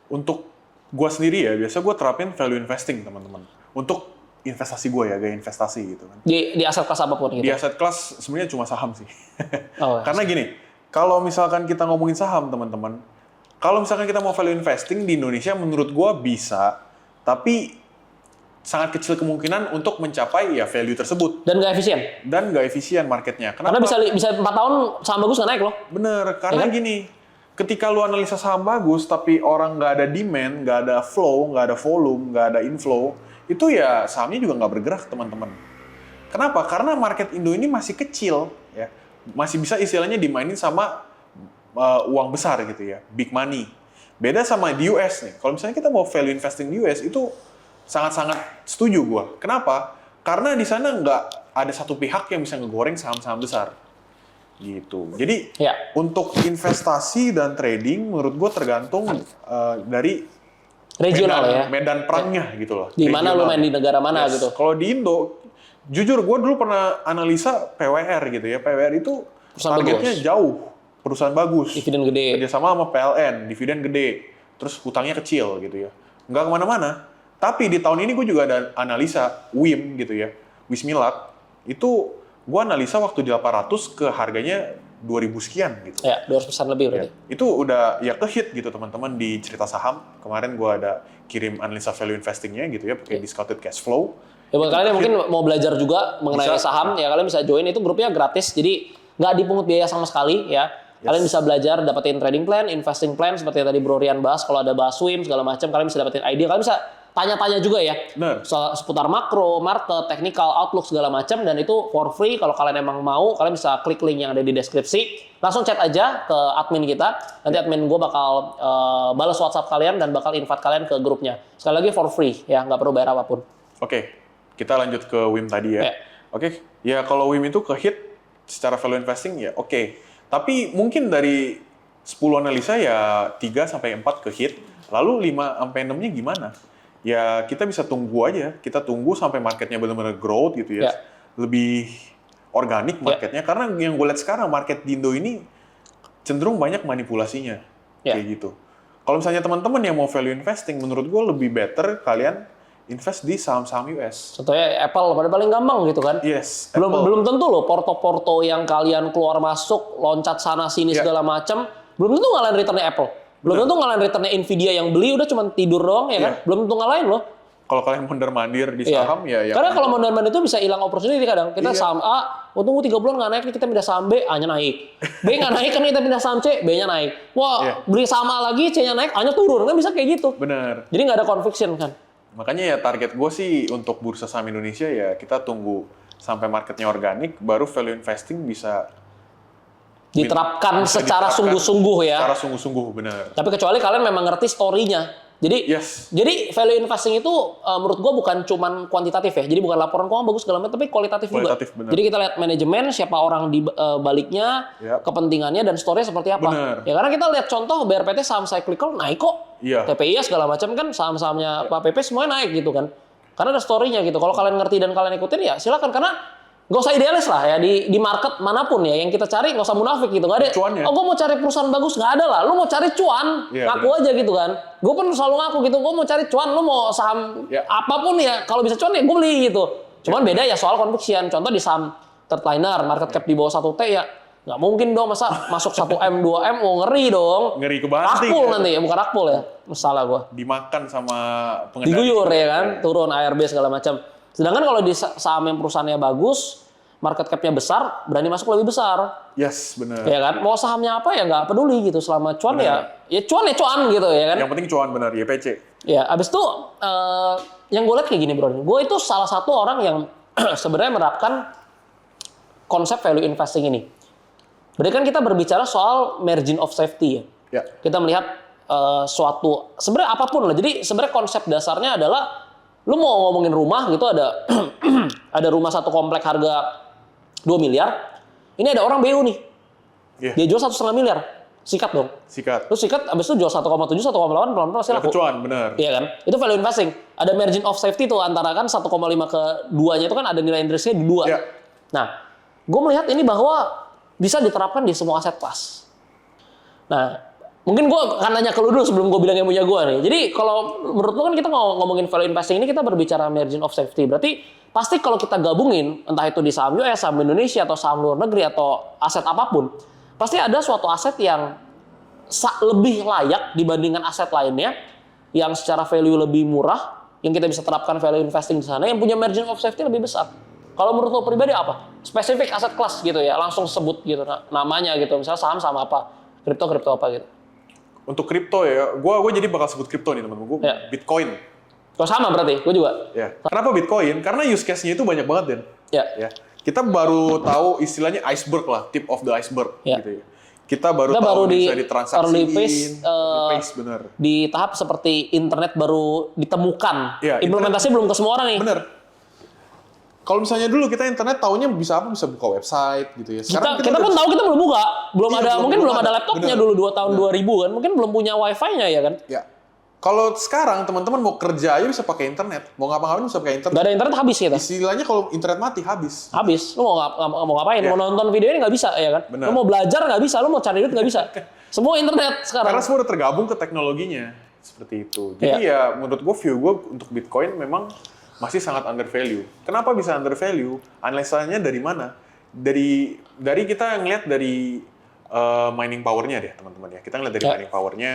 Untuk gua sendiri ya, biasa gua terapin value investing, teman-teman. Untuk investasi gua ya, gaya investasi gitu kan. Di aset kelas apapun gitu. Di aset kelas sebenarnya cuma saham sih. Oh, Karena gini, kalau misalkan kita ngomongin saham, teman-teman, kalau misalkan kita mau value investing di Indonesia, menurut gua bisa, tapi sangat kecil kemungkinan untuk mencapai ya value tersebut dan nggak efisien. dan nggak efisien marketnya. Kenapa? Karena bisa 4 tahun saham bagus nggak naik loh. Bener, karena Ya kan? gini, ketika lu analisa saham bagus, tapi orang nggak ada demand, nggak ada flow, nggak ada volume, nggak ada inflow, itu ya sahamnya juga nggak bergerak, teman-teman. Kenapa? Karena market Indo ini masih kecil, ya, masih bisa istilahnya dimainin sama uang besar gitu ya, big money. Beda sama di US nih. Kalau misalnya kita mau value investing di US itu sangat-sangat setuju gua. Kenapa? Karena di sana nggak ada satu pihak yang bisa ngegoreng saham-saham besar. Gitu. Jadi Ya. untuk investasi dan trading menurut gua tergantung dari Regional medan, ya. medan perangnya gitu loh. Di mana lu Regional. main di negara mana Yes. gitu. Kalau di Indo, jujur gue dulu pernah analisa PWR gitu ya. PWR itu Perusahaan targetnya bagus. jauh, perusahaan bagus. Dividen gede. Kerjasama sama PLN, dividen gede, terus hutangnya kecil gitu ya. Nggak kemana-mana. Tapi di tahun ini gue juga ada analisa WIM gitu ya, Wismilat. Itu gue analisa waktu di 800 ke harganya 2000 sekian gitu. Ya, 200% lebih berarti. Ya, itu udah ya ke-hit gitu teman-teman di cerita saham. Kemarin gua ada kirim analisa value investingnya gitu ya, pakai discounted cash flow. Ya buat kalian yang mungkin mau belajar juga mengenai Bisa. saham, ya kalian bisa join, itu grupnya gratis, jadi nggak dipungut biaya sama sekali ya. Kalian bisa belajar, dapetin trading plan, investing plan, seperti yang tadi Bro Rian bahas, kalau ada bahas swim, segala macam, kalian bisa dapetin idea, kalian bisa tanya-tanya juga ya. Bener. Seputar makro, market, technical, outlook, segala macam, dan itu for free. Kalau kalian emang mau, kalian bisa klik link yang ada di deskripsi. Langsung chat aja ke admin kita. Nanti admin gue bakal balas WhatsApp kalian dan bakal invite kalian ke grupnya. Sekali lagi for free ya, nggak perlu bayar apapun. Oke, kita lanjut ke WIM tadi ya. Ya. Oke, ya kalau WIM itu ke-hit secara value investing ya oke. Tapi mungkin dari 10 analisa ya 3 sampai 4 ke-hit, lalu 5 sampai 6-nya gimana? Ya kita bisa tunggu aja, kita tunggu sampai marketnya benar-benar growth gitu ya. Ya. Lebih organik marketnya, karena yang gue lihat sekarang market di Indo ini cenderung banyak manipulasinya, Ya. kayak gitu. Kalau misalnya teman-teman yang mau value investing, menurut gue lebih better kalian invest di saham-saham US. Contohnya Apple, pada paling gampang gitu kan. Yes, Belum Apple. belum tentu loh porto-porto yang kalian keluar masuk, loncat sana sini Ya. segala macam, belum tentu ngalahin returnnya Apple. Belum tentu ngalahin returnnya Nvidia yang beli udah cuma tidur doang ya kan. Ya. Belum tentu ngalahin loh. Kalau kalian mondar-mandir di Iya. saham ya Karena kalau mondar-mandir itu bisa hilang opportunity kadang. Kita Iya. saham A, tunggu 3 bulan nggak naik, nih kita pindah saham B, A-nya naik. B nggak naik kan kita pindah saham C, B-nya naik. Wah, Iya. beli saham A lagi, C-nya naik, A-nya turun. Kan bisa kayak gitu. bener. Jadi nggak ada conviction kan. Makanya ya target gue sih untuk bursa saham Indonesia ya kita tunggu sampai marketnya organik, baru value investing bisa Diterapkan bisa secara diterapkan sungguh-sungguh ya. Secara sungguh-sungguh, bener. Tapi kecuali kalian memang ngerti story-nya. Jadi Yes. jadi value investing itu menurut gua bukan cuman kuantitatif ya. Jadi bukan laporan keuangan bagus segala macam, tapi kualitatif Kualitatif, juga. benar. Jadi kita lihat manajemen, siapa orang di baliknya, Yap. kepentingannya dan story seperti apa. Benar. Ya karena kita lihat contoh BRPT saham cyclical naik kok. Iya. TPI segala macam kan saham-sahamnya Pak PP semuanya naik gitu kan. Karena ada story-nya gitu. Kalau kalian ngerti dan kalian ikutin ya silakan, karena nggak usah idealis lah ya di market manapun ya, yang kita cari nggak usah munafik gitu, nggak ada. Cuannya. Oh gue mau cari perusahaan bagus, nggak ada lah. Lu mau cari cuan, Iya, ngaku aja gitu kan. Gue pun selalu ngaku gitu, gue mau cari cuan. Lu mau saham Ya. apapun ya, kalau bisa cuan ya gue beli gitu. Cuman beda ya soal conviction. Contoh di saham third liner, market cap di bawah 1T ya nggak mungkin dong masa masuk 1M 2M, oh ngeri dong. Ngeri kebanting. Akpul ya. nanti ya, bukan akpul ya. Masalah gue. Dimakan sama pengendali. Diguyur ya kan, turun ARB segala macam. Sedangkan kalau di saham yang perusahaannya bagus, market cap-nya besar, berani masuk lebih besar. Yes, bener. Ya kan, mau sahamnya apa ya nggak peduli gitu, selama cuan ya cuan gitu ya kan. Yang penting cuan, bener, YPC. Ya, abis itu yang gue lihat kayak gini bro, gue itu salah satu orang yang sebenarnya menerapkan konsep value investing ini. Berarti kan kita berbicara soal margin of safety ya. Ya. Kita melihat suatu, sebenarnya apapun lah. Jadi sebenarnya konsep dasarnya adalah lu mau ngomongin rumah gitu, ada ada rumah satu komplek harga 2 miliar. Ini ada orang BU nih. Iya. Dia jual 1,5 miliar. Sikat dong. Sikat. Terus sikat abis itu jual 1,7, 1,8 pelan-pelan pasti laku. Cuan, bener. Iya kan? Itu value investing. Ada margin of safety tuh antara kan 1,5 ke 2-nya itu kan ada nilai interestnya di 2. Iya. Nah, gue melihat ini bahwa bisa diterapkan di semua aset kelas. Nah, mungkin gue akan nanya ke lu dulu sebelum gue bilang yang punya gue nih. Jadi kalau menurut lu kan kita ngomongin value investing ini kita berbicara margin of safety. Berarti pasti kalau kita gabungin entah itu di saham US, saham Indonesia atau saham luar negeri atau aset apapun, pasti ada suatu aset yang lebih layak dibandingkan aset lainnya yang secara value lebih murah, yang kita bisa terapkan value investing di sana, yang punya margin of safety lebih besar. Kalau menurut lo pribadi apa? Spesifik aset kelas gitu ya, langsung sebut gitu namanya gitu. Misalnya saham sama apa, kripto apa gitu. Untuk kripto ya, gue jadi bakal sebut kripto nih teman-teman. Gue Ya. Bitcoin. Kalau sama berarti, gue juga. Ya. Kenapa Bitcoin? Karena use case-nya itu banyak banget, Den. Ya. Ya. Kita baru tahu istilahnya iceberg lah, tip of the iceberg Ya. gitu ya. Kita baru Kita tahu baru bisa di ditransaksiin. early phase, Early phase, bener. di tahap seperti internet baru ditemukan. Iya, Implementasi belum ke semua orang nih. Bener. Kalau misalnya dulu kita internet taunya bisa apa? Bisa buka website gitu ya. Kita pun udah tahu kita belum buka, belum Iya, ada, mungkin belum ada ada. laptopnya Bener. dulu 2 tahun 2000 kan, mungkin belum punya wifi-nya ya kan. Ya. Kalau sekarang teman-teman mau kerja aja bisa pakai internet, mau ngapa-ngapain bisa pakai internet. Gak ada internet habis kita. Istilahnya kalau internet mati habis. Habis, lu mau ngapain? Iya. Mau nonton video ini nggak bisa ya kan? Benar. Lu mau belajar nggak bisa, lu mau cari duit nggak bisa. Semua internet sekarang. Karena semua udah tergabung ke teknologinya seperti itu. Jadi ya menurut gue view gue untuk Bitcoin memang masih sangat under value. Kenapa bisa under value? Analisanya dari mana? Dari kita ngeliat dari mining powernya deh teman-teman ya. Kita ngeliat dari Ya. mining powernya.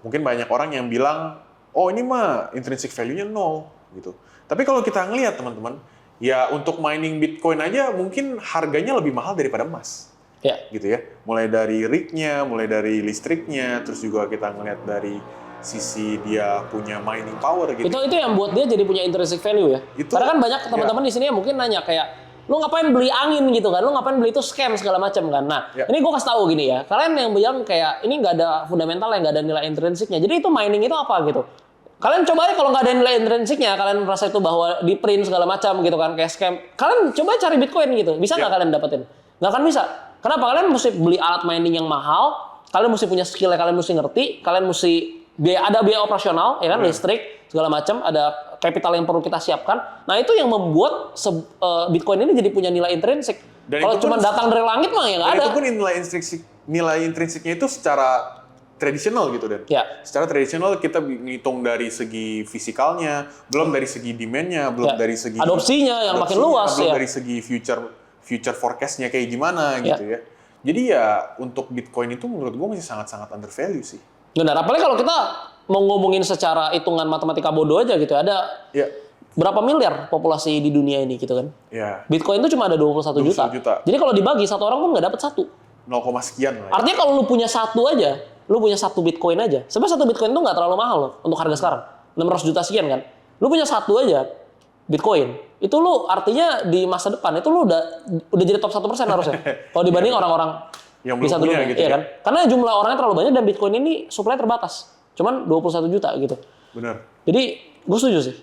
Mungkin banyak orang yang bilang, oh ini mah intrinsic value-nya 0 gitu. Tapi kalau kita ngeliat teman-teman, ya untuk mining Bitcoin aja mungkin harganya lebih mahal daripada emas. Ya. Gitu ya. Mulai dari rig-nya, mulai dari listriknya, terus juga kita ngeliat dari sisi dia punya mining power gitu. Itu yang buat dia jadi punya intrinsic value ya. Itu- Karena kan banyak teman-teman di sini yang mungkin nanya kayak, lu ngapain beli angin gitu kan? Lu ngapain beli itu scam segala macam kan? Nah, Ya. ini gue kasih tahu gini ya. Kalian yang bilang kayak ini nggak ada fundamental, yang nggak ada nilai intrinsiknya. Jadi itu mining itu apa gitu? Kalian coba aja kalau nggak ada nilai intrinsiknya, kalian merasa itu bahwa di print segala macam gitu kan, kayak scam. Kalian coba cari Bitcoin gitu, bisa nggak Ya. kalian dapetin? Nggak akan bisa. Kenapa? Kalian mesti beli alat mining yang mahal, kalian mesti punya skill yang kalian mesti ngerti, kalian mesti ada biaya operasional, ya kan, listrik segala macam, ada capital yang perlu kita siapkan. Nah itu yang membuat Bitcoin ini jadi punya nilai intrinsik. Dan Kalau itu cuma pun- datang dari langit mah ya nggak Dan ada. itu pun nilai intrinsiknya itu secara tradisional gitu Dan. Ya. Secara tradisional kita ngitung dari segi fisikalnya, belum dari segi demand-nya, belum Ya. dari segi Adopsinya yang makin adopsinya, luas, belum ya. dari segi future forecast-nya kayak gimana Ya. gitu ya. Jadi ya untuk Bitcoin itu menurut gue masih sangat-sangat under value sih. Benar. Apalagi kalau kita mau ngomongin secara hitungan matematika bodoh aja gitu, ada Ya. berapa miliar populasi di dunia ini gitu kan? Ya. Bitcoin itu cuma ada 21 juta. 21 juta. Jadi kalau dibagi satu orang pun nggak dapat satu. 0, sekian lah. Ya. Artinya kalau lu punya satu aja, lu punya satu Bitcoin aja. Sebenarnya satu Bitcoin itu nggak terlalu mahal loh untuk harga sekarang. 600 juta sekian kan. Lu punya satu aja Bitcoin. Itu lu artinya di masa depan itu lu udah jadi top 1% harusnya. Kalau dibanding orang-orang Yang bisa belum punya dulu, gitu iya ya. kan? Karena jumlah orangnya terlalu banyak dan Bitcoin ini supply terbatas. Cuman 21 juta gitu. Bener. Jadi gue setuju sih.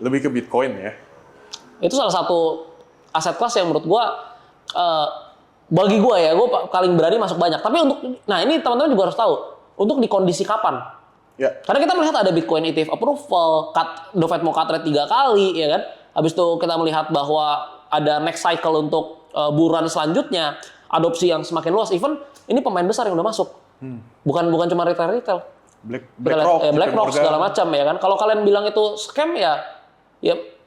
Lebih ke Bitcoin ya. Itu salah satu aset kelas yang menurut gue bagi gue ya, gue paling berani masuk banyak. Tapi nah ini teman-teman juga harus tahu, untuk di kondisi kapan. Ya. Karena kita melihat ada Bitcoin ETF approval, Dovet mau cut rate 3 kali, ya kan? Habis itu kita melihat bahwa ada next cycle untuk buruan selanjutnya, adopsi yang semakin luas. Even ini pemain besar yang udah masuk, bukan cuma retail. BlackRock, BlackRock JP segala Morgan. macam ya kan. Kalau kalian bilang itu scam ya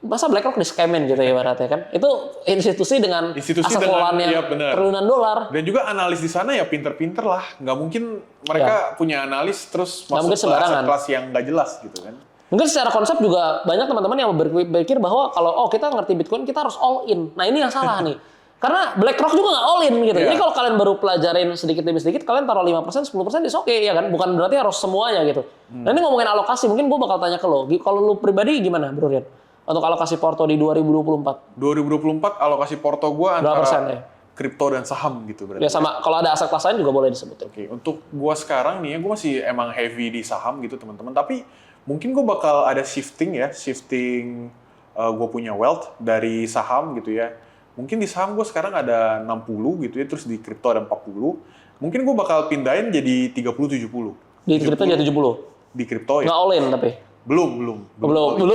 masa BlackRock di-scamin gitu ya ibaratnya kan. Itu institusi dengan Institusi aset dengan- kelolaannya iya, benar. triliunan dolar. Dan juga analis di sana ya pinter-pinter lah. Nggak mungkin mereka punya analis terus Nggak masuk mungkin ke sembarangan. aset kelas yang nggak jelas gitu kan. Mungkin secara konsep juga banyak teman-teman yang berpikir bahwa kalau kita ngerti Bitcoin kita harus all in. Nah ini yang salah nih. Karena BlackRock juga nggak all in gitu. Iya. Jadi kalau kalian baru pelajarin sedikit demi sedikit, kalian taruh 5%, 10% is oke ya kan. Bukan berarti harus semuanya gitu. Nah ini ngomongin alokasi, mungkin gue bakal tanya ke lo. Kalau lo pribadi gimana Bro Rian? Untuk alokasi porto di 2024? 2024 alokasi porto gue Berapa persen antara ya? kripto dan saham gitu berarti. Ya sama, kalau ada aset kelas lain juga boleh disebutin. Oke, untuk gue sekarang nih ya, gue masih emang heavy di saham gitu teman-teman. Tapi mungkin gue bakal ada shifting gue punya wealth dari saham gitu ya. Mungkin di saham gue sekarang ada 60 gitu ya, terus di kripto ada 40. Mungkin gue bakal pindahin jadi 30-70. Di kripto jadi 70? Di kripto ya. Nggak all in tapi? Belum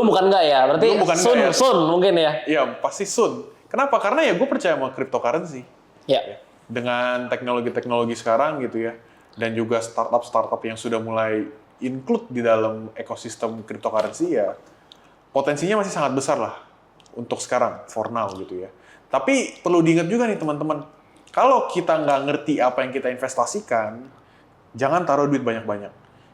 bukan nggak ya? Berarti Belum, bukan nggak ya. soon mungkin ya? Iya, pasti soon. Kenapa? Karena ya gue percaya sama cryptocurrency. Ya. Dengan teknologi-teknologi sekarang gitu ya. Dan juga startup-startup yang sudah mulai include di dalam ekosistem cryptocurrency ya. Potensinya masih sangat besar lah. Untuk sekarang, for now gitu ya. Tapi perlu diingat juga nih teman-teman. Kalau kita nggak ngerti apa yang kita investasikan, jangan taruh duit banyak-banyak.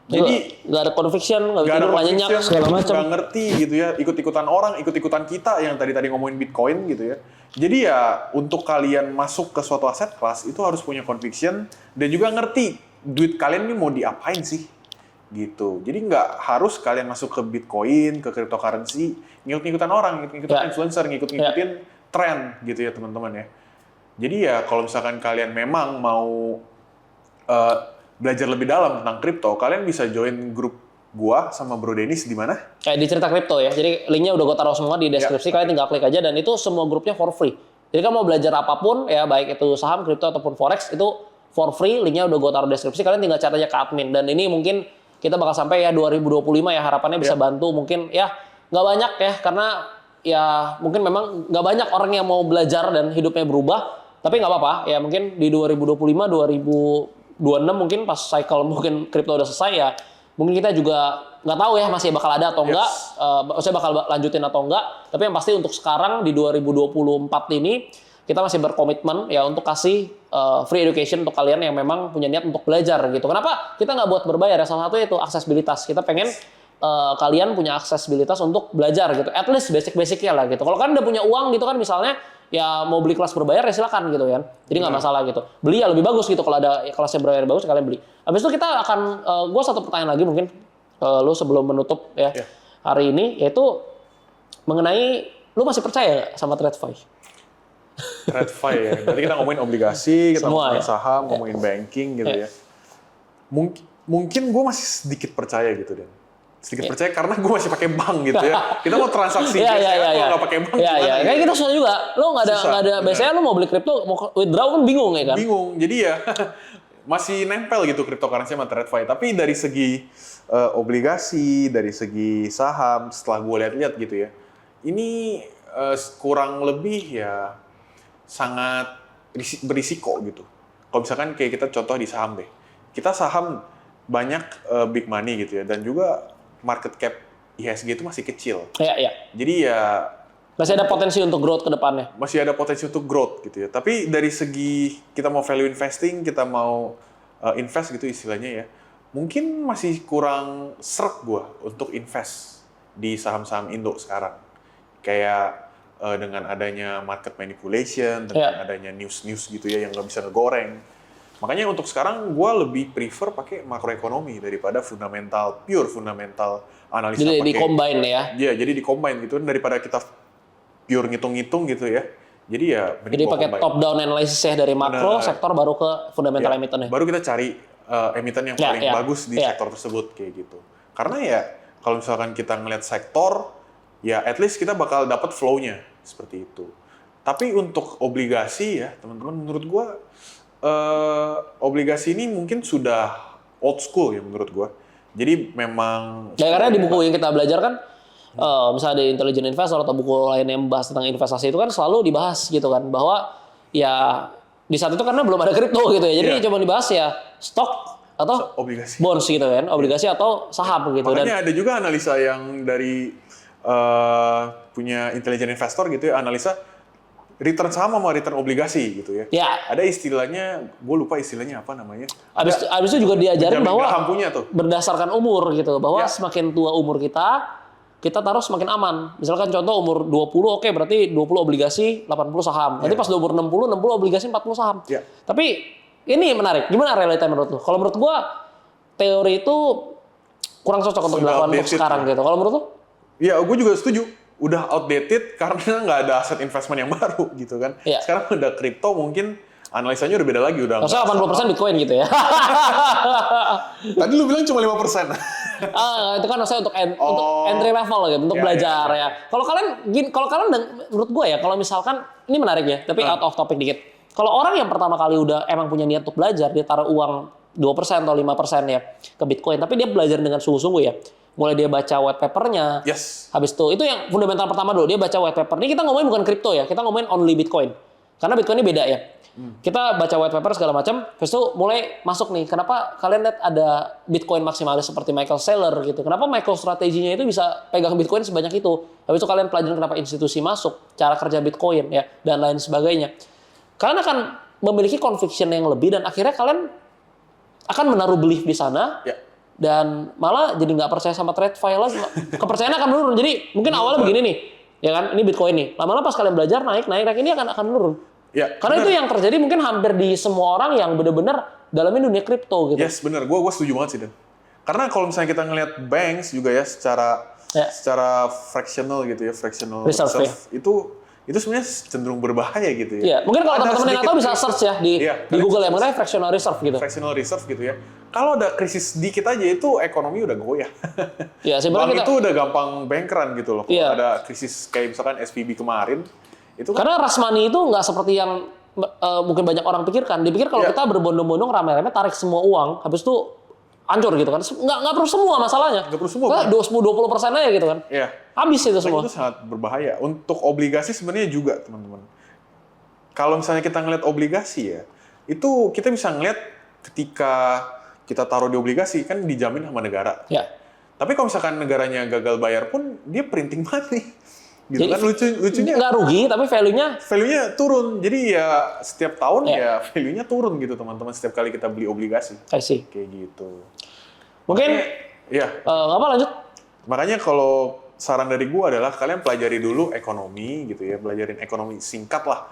Jadi nggak ada conviction, nggak nggak ada tidur, nggak nyenyak, conviction, segala macam. nggak ngerti gitu ya, ikut-ikutan orang, ikut-ikutan kita yang tadi ngomongin Bitcoin gitu ya. Jadi ya untuk kalian masuk ke suatu aset kelas itu harus punya conviction dan juga ngerti duit kalian ini mau diapain sih gitu. Jadi nggak harus kalian masuk ke Bitcoin, ke cryptocurrency, ngikut-ngikutan orang, ngikut-ngikutan influencer, ngikut-ngikutin tren gitu ya teman-teman ya. Jadi ya kalau misalkan kalian memang mau belajar lebih dalam tentang kripto, kalian bisa join grup gua sama Bro Dennis di mana? Kayak di cerita kripto ya. Jadi linknya udah gue taruh semua di deskripsi. Kalian tinggal klik aja dan itu semua grupnya for free. Jadi kan mau belajar apapun ya, baik itu saham, kripto ataupun forex itu for free. Linknya udah gue taruh deskripsi. Kalian tinggal chat aja ke admin. Dan ini mungkin kita bakal sampai ya 2025 ya, harapannya bisa bantu mungkin ya nggak banyak ya, karena ya mungkin memang nggak banyak orang yang mau belajar dan hidupnya berubah. Tapi nggak apa-apa ya, mungkin di 2025, 2026 mungkin pas cycle mungkin kripto udah selesai ya, mungkin kita juga nggak tahu ya masih bakal ada atau enggak, maksudnya bakal lanjutin atau enggak. Tapi yang pasti untuk sekarang di 2024 ini kita masih berkomitmen ya untuk kasih free education untuk kalian yang memang punya niat untuk belajar gitu. Kenapa kita nggak buat berbayar ya? Salah satu itu aksesibilitas. Kita pengen kalian punya aksesibilitas untuk belajar gitu. At least basic-basicnya lah gitu. Kalau kalian udah punya uang gitu kan misalnya, ya mau beli kelas berbayar ya silakan gitu kan. Jadi nggak masalah gitu. Beli ya lebih bagus gitu, kalau ada kelasnya berbayar bagus kalian beli. Habis itu kita akan, gue satu pertanyaan lagi mungkin lu sebelum menutup ya hari ini, yaitu mengenai lu masih percaya nggak sama TradFi? TradFi ya. Berarti kita ngomongin obligasi, kita Semua, ngomongin ya? saham, ngomongin banking gitu ya. Mungkin gue masih sedikit percaya gitu Dan. Sedikit percaya karena gue masih pakai bank gitu ya. Kita mau transaksi kalau nggak pakai bank gimana? Iya. Kayak kita susah juga. Lo nggak ada. Biasanya lo mau beli kripto, mau withdraw kan bingung ya kan? Bingung. Jadi ya masih nempel gitu cryptocurrency sama TradFi. Tapi dari segi obligasi, dari segi saham, setelah gue lihat-lihat gitu ya, ini kurang lebih ya sangat berisiko gitu. Kalau misalkan kayak kita contoh di saham deh. Kita saham banyak big money gitu ya, dan juga market cap IHSG itu masih kecil. Iya. Jadi ya Masih ada potensi untuk growth ke depannya. masih ada potensi untuk growth gitu ya. Tapi dari segi kita mau value investing, kita mau invest gitu istilahnya ya, mungkin masih kurang sreg gua untuk invest di saham-saham Indo sekarang. Kayak dengan adanya market manipulation, dengan adanya news-news gitu ya yang nggak bisa ngegoreng. Makanya untuk sekarang gue lebih prefer pakai makroekonomi daripada pure fundamental analisa. Jadi di-combine ya? Iya, jadi di-combine gitu daripada kita pure ngitung-ngitung gitu ya. Jadi ya Jadi pakai top-down analysis ya dari makro, sektor baru ke fundamental emiten ya? Baru kita cari emiten yang paling bagus di sektor tersebut kayak gitu. Karena ya kalau misalkan kita ngelihat sektor, ya at least kita bakal dapat flow-nya seperti itu. Tapi untuk obligasi ya teman-teman, menurut gue obligasi ini mungkin sudah old school ya menurut gue. Jadi memang ya, karena di buku yang kita belajar kan misalnya di Intelligent Investor atau buku lain yang membahas tentang investasi itu kan selalu dibahas gitu kan, bahwa ya di saat itu karena belum ada kripto gitu ya, jadi cuma dibahas ya stok atau obligasi, bonds gitu kan, obligasi atau saham gitu. Makanya ada juga analisa yang dari punya Intelligent Investor gitu ya, analisa return saham sama return obligasi gitu ya. Ada istilahnya, gue lupa istilahnya apa namanya. Abis itu juga diajarin bahwa berdasarkan umur gitu, bahwa semakin tua umur kita taruh semakin aman. Misalkan contoh umur 20, oke berarti 20 obligasi, 80 saham. Nanti pas umur 60 obligasi, 40 saham. Tapi ini menarik, gimana realita menurut lu? Kalau menurut gua teori itu kurang cocok untuk dilakukan untuk sekarang gitu. Kalau menurut lu? Ya, gue juga setuju. Udah outdated karena nggak ada aset investment yang baru gitu kan. Sekarang udah kripto mungkin analisanya udah beda lagi. Maksudnya 80% Bitcoin gitu ya? Tadi lu bilang cuma 5%. Itu kan maksudnya untuk entry level gitu, untuk belajar ya. Kalau kalian menurut gue ya, kalau misalkan ini menarik ya, tapi out of topic dikit. Kalau orang yang pertama kali udah emang punya niat untuk belajar, dia taruh uang 2% atau 5% ya ke Bitcoin, tapi dia belajar dengan sungguh-sungguh ya. Mulai dia baca white paper-nya. Habis itu yang fundamental pertama dulu, dia baca white paper. Ini kita ngomongin bukan kripto ya, kita ngomongin only Bitcoin. Karena Bitcoin ini beda ya. Kita baca white paper segala macam, habis itu mulai masuk nih. Kenapa kalian lihat ada Bitcoin maksimalis seperti Michael Saylor gitu? Kenapa MicroStrategy-nya itu bisa pegang Bitcoin sebanyak itu? Habis itu kalian pelajarin kenapa institusi masuk, cara kerja Bitcoin ya, dan lain sebagainya. Kalian akan memiliki conviction yang lebih dan akhirnya kalian akan menaruh belief di sana. Dan malah jadi nggak percaya sama TradFi lagi, kepercayaannya akan menurun. Jadi mungkin awalnya begini nih, ya kan, ini Bitcoin nih. Lama-lama pas kalian belajar naik ini akan menurun. Karena itu yang terjadi mungkin hampir di semua orang yang benar-benar dalamin dunia kripto gitu. Yes, benar. Gue setuju banget sih, Dan. Karena kalau misalnya kita ngelihat banks juga ya secara fractional gitu ya, fractional reserve itu itu sebenarnya cenderung berbahaya gitu ya. Iya, mungkin kalau Ada teman-teman yang nggak tahu bisa sedikit search ya di Iya, Google ya, mengenai fractional reserve gitu. fractional reserve gitu ya. Kalau ada krisis dikit aja itu ekonomi udah goyah. Iya, sebenarnya Bank kita itu udah gampang bangkrut gitu loh. Kalau Iya. ada krisis kayak misalkan SVB kemarin, itu kan karena rush money itu nggak seperti yang mungkin banyak orang pikirkan. Dipikir kalau Iya. kita berbondong-bondong rame-rame tarik semua uang, habis itu hancur gitu kan. Nggak perlu semua masalahnya. Nggak perlu semua, Nah, Bang. 10-20% aja gitu kan. ya. Habis itu Dan semua. itu sangat berbahaya. Untuk obligasi sebenarnya juga, teman-teman. Kalau misalnya kita ngeliat obligasi ya, itu kita bisa ngeliat ketika kita taruh di obligasi kan dijamin sama negara. Ya. Tapi kalau misalkan negaranya gagal bayar pun dia printing money. Gitu Jadi, kan lucunya nggak rugi tapi value-nya value-nya turun. Jadi ya setiap tahun Ya. ya value-nya turun gitu teman-teman setiap kali kita beli obligasi. I see. Kayak gitu. Mungkin Ya, apa lanjut? makanya kalau saran dari gua adalah kalian pelajari dulu ekonomi gitu ya, pelajarin ekonomi singkat lah.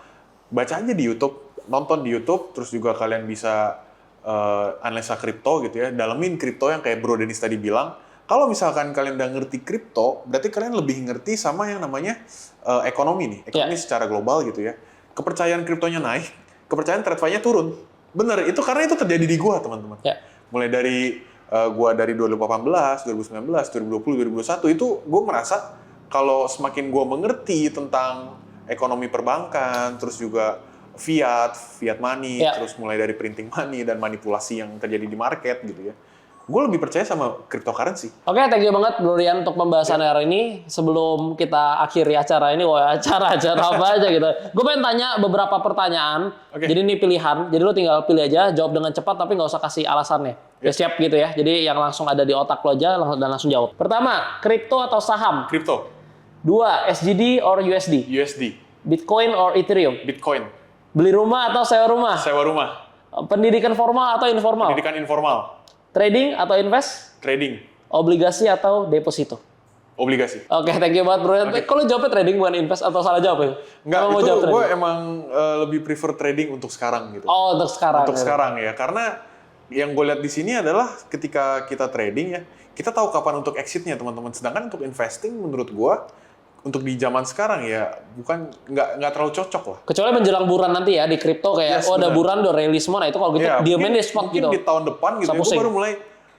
Baca aja di YouTube, nonton di YouTube, terus juga kalian bisa analisa kripto gitu ya, dalemin kripto yang kayak Bro Dennis tadi bilang. Kalau misalkan kalian udah ngerti kripto, berarti kalian lebih ngerti sama yang namanya ekonomi nih, ekonomi secara global gitu ya. Kepercayaan kriptonya naik, kepercayaan TradFi-nya turun. Bener, itu karena itu terjadi di gua teman-teman. Ya. Mulai dari gua dari 2018, 2019, 2020, 2021 itu gua merasa kalau semakin gua mengerti tentang ekonomi perbankan, terus juga fiat money, Ya. terus mulai dari printing money dan manipulasi yang terjadi di market gitu ya. Gue lebih percaya sama cryptocurrency. Oke, thank you banget Bro Rian untuk pembahasan hari ini. Sebelum kita akhiri acara ini, acara apa aja gitu. Gue pengen tanya beberapa pertanyaan. Oke. Jadi ini pilihan. Jadi lo tinggal pilih aja, jawab dengan cepat tapi nggak usah kasih alasannya. Ya siap gitu ya. Jadi yang langsung ada di otak lo aja dan langsung jawab. Pertama, kripto atau saham? Crypto, 2, SGD or USD? USD, Bitcoin or Ethereum? Bitcoin, Beli rumah atau sewa rumah? sewa rumah, Pendidikan formal atau informal? pendidikan informal, Trading atau invest? trading, Obligasi atau deposito? obligasi. Oke, thank you banget Bro. Kalau jawabnya trading bukan invest atau salah jawab ya? Enggak, Apa mau itu jawab gue trading? emang lebih prefer trading untuk sekarang gitu. Oh, untuk sekarang. Untuk sekarang ya, karena yang gue lihat di sini adalah ketika kita trading ya, kita tahu kapan untuk exitnya teman-teman. Sedangkan untuk investing menurut gue, untuk di zaman sekarang ya bukan nggak terlalu cocok lah. Kecuali menjelang bulan nanti ya di kripto kayak Yes, ada benar. bulan udah rilis semua. Nah itu kalau gitu Ya, dia mungkin main di spot mungkin gitu. di tahun depan gitu, Bisa gue pusing. baru mulai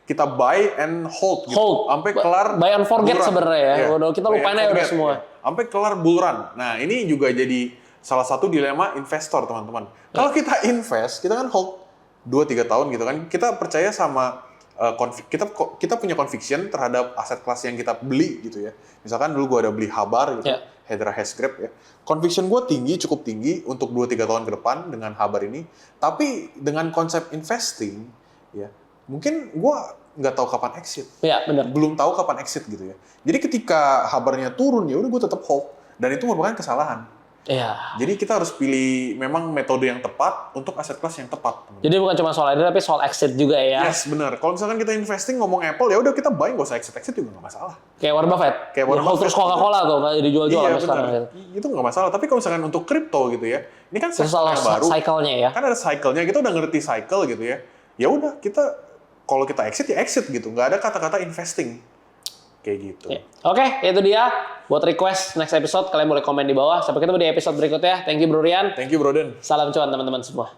kita buy and hold gitu. Hold. Sampai kelar Buy and forget bull run. sebenarnya ya. Iya, Udah, kita buy lupain and aja udah forget, semua. ya. Sampai kelar bull run. Nah, ini juga jadi salah satu dilema investor, teman-teman. Kalau kita invest, kita kan hold 2-3 tahun gitu kan. Kita percaya sama kita punya conviction terhadap aset kelas yang kita beli gitu ya. Misalkan dulu gue ada beli Habar gitu, Ya. Hedera Hashgraph ya. Conviction gue tinggi, cukup tinggi untuk 2-3 tahun ke depan dengan Habar ini. Tapi dengan konsep investing, ya mungkin gue nggak tahu kapan exit. Iya, benar. Belum tahu kapan exit gitu ya. Jadi ketika Habarnya turun, ya udah gue tetap hold. Dan itu merupakan kesalahan. Iya. Jadi kita harus pilih memang metode yang tepat untuk aset kelas yang tepat. teman-teman. Jadi bukan cuma soal ini tapi soal exit juga ya. Yes, benar. Kalau misalkan kita investing ngomong Apple, ya udah kita buy, nggak usah exit juga nggak masalah. Kayak Warren Buffett. Kayak Warren Ya, Buffett. terus Coca-Cola tuh nggak dijual-jual Iya sampai sekarang. benar. Gitu. Itu nggak masalah. Tapi kalau misalkan untuk kripto gitu ya, ini kan Terus sektor soal yang baru. cycle-nya ya. Kan ada cycle-nya, kita udah ngerti cycle gitu ya. Ya udah kita kalau kita exit ya exit gitu. Nggak ada kata-kata investing. Kayak gitu. Ya. Oke, itu dia. Buat request next episode, kalian boleh komen di bawah. Sampai ketemu di episode berikutnya. Thank you Bro Rian. Thank you, Broden. Salam cuan teman-teman semua.